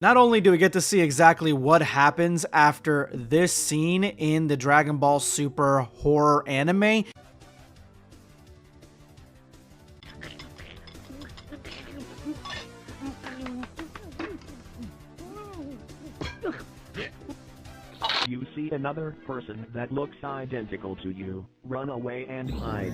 Not only do we get to see exactly what happens after this scene in the Dragon Ball Super horror anime, You see another person that looks identical to you. Run away and hide.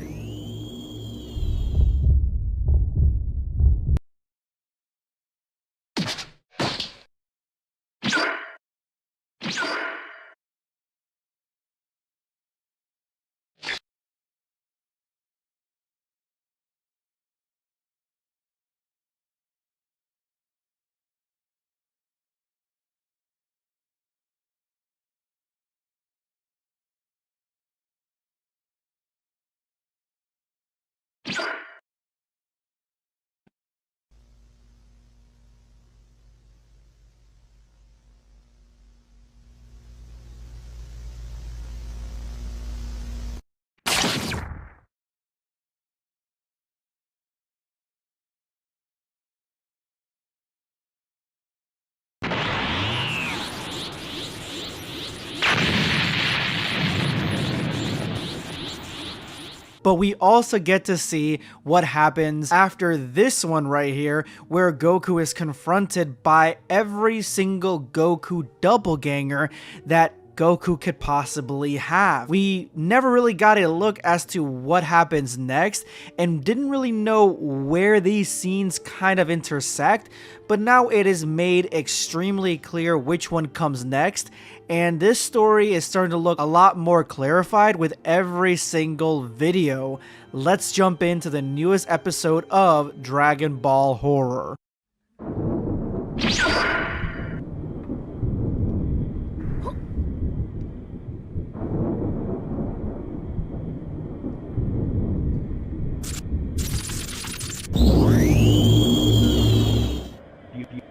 but we also get to see what happens after this one right here, where Goku is confronted by every single Goku doppelganger that Goku could possibly have. We never really got a look as to what happens next and didn't really know where these scenes kind of intersect, but now it is made extremely clear which one comes next, and this story is starting to look a lot more clarified with every single video. Let's jump into the newest episode of Dragon Ball Horror.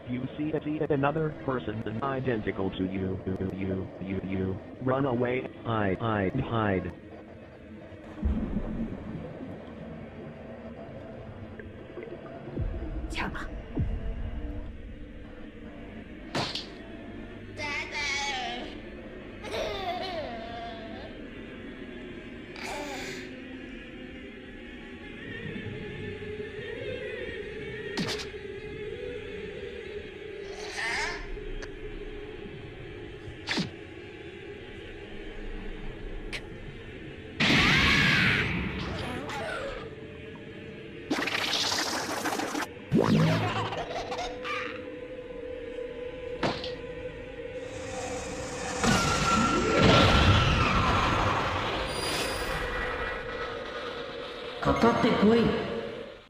You see another person identical to you. You. Run away, hide.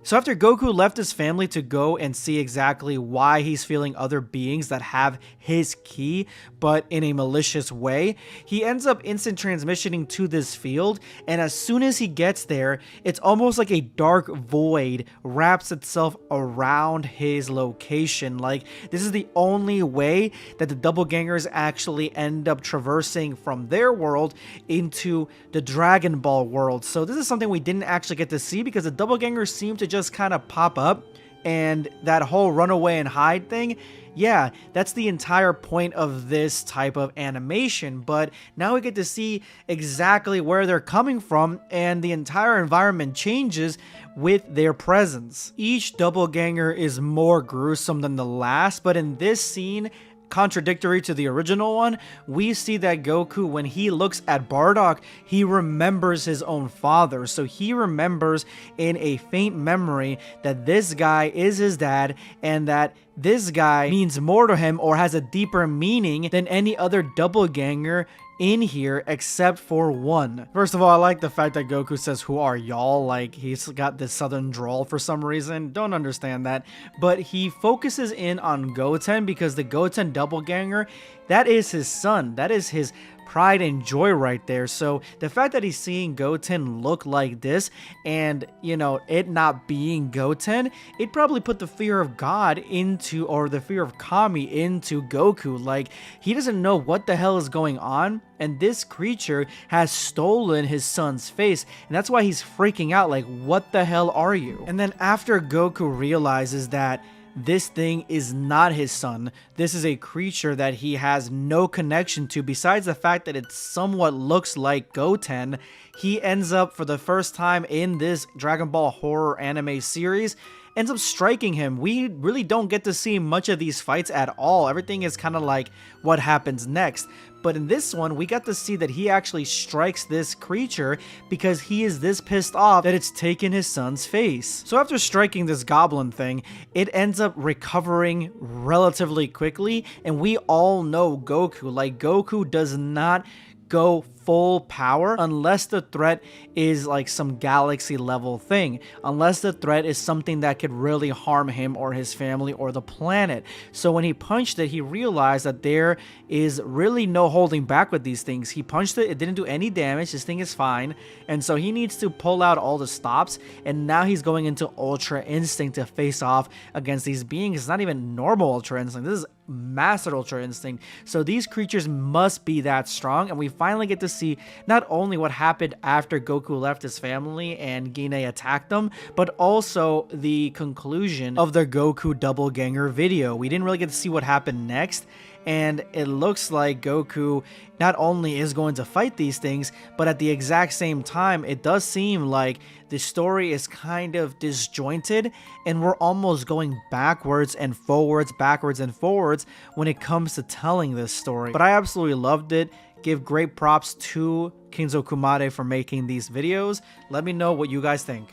So after Goku left his family to go and see exactly why he's feeling other beings that have his ki, but in a malicious way, he ends up instant transmissioning to this field, and as soon as he gets there, it's almost like a dark void wraps itself around his location. Like, this is the only way that the Doppelgängers actually end up traversing from their world into the Dragon Ball world. So this is something we didn't actually get to see because the Doppelgängers seem to just kind of pop up, and that whole run away and hide thing, yeah, that's the entire point of this type of animation. But now we get to see exactly where they're coming from, and the entire environment changes with their presence. Each doppelganger is more gruesome than the last, but in this scene, contradictory to the original one, we see that Goku, when he looks at Bardock, he remembers his own father. So he remembers in a faint memory that this guy is his dad, and that this guy means more to him or has a deeper meaning than any other doppelganger in here except for one. First of all, I like the fact that Goku says, "Who are y'all?" Like, he's got this southern drawl for some reason. Don't understand that. But he focuses in on Goten because the Goten doppelganger, that is his son. That is his pride and joy right there. So the fact that he's seeing Goten look like this, and you know, it not being Goten, it probably put the fear of God into, or the fear of Kami into Goku. Like, he doesn't know what the hell is going on, and this creature has stolen his son's face, and that's why he's freaking out, like, what the hell are you? And then after Goku realizes that this thing is not his son. This is a creature that he has no connection to besides the fact that it somewhat looks like Goten. He ends up, for the first time in this Dragon Ball horror anime series, ends up striking him. We really don't get to see much of these fights at all. Everything is kind of like what happens next. But in this one, we got to see that he actually strikes this creature because he is this pissed off that it's taken his son's face. So after striking this goblin thing, it ends up recovering relatively quickly. And we all know Goku. Like, Goku does not go full power unless the threat is like some galaxy level thing, unless the threat is something that could really harm him or his family or the planet. So when he punched it, he realized that there is really no holding back with these things. He punched it, it didn't do any damage, this thing is fine, and so he needs to pull out all the stops, and now he's going into Ultra Instinct to face off against these beings. It's not even normal Ultra Instinct, this is Master Ultra Instinct. So these creatures must be that strong, and we finally get to see not only what happened after Goku left his family and Gine attacked them, but also the conclusion of the Goku Doppelganger video. We didn't really get to see what happened next, and it looks like Goku not only is going to fight these things, but at the exact same time, it does seem like the story is kind of disjointed, and we're almost going backwards and forwards when it comes to telling this story. But I absolutely loved it. Give great props to Kinzo Kumade for making these videos. Let me know what you guys think.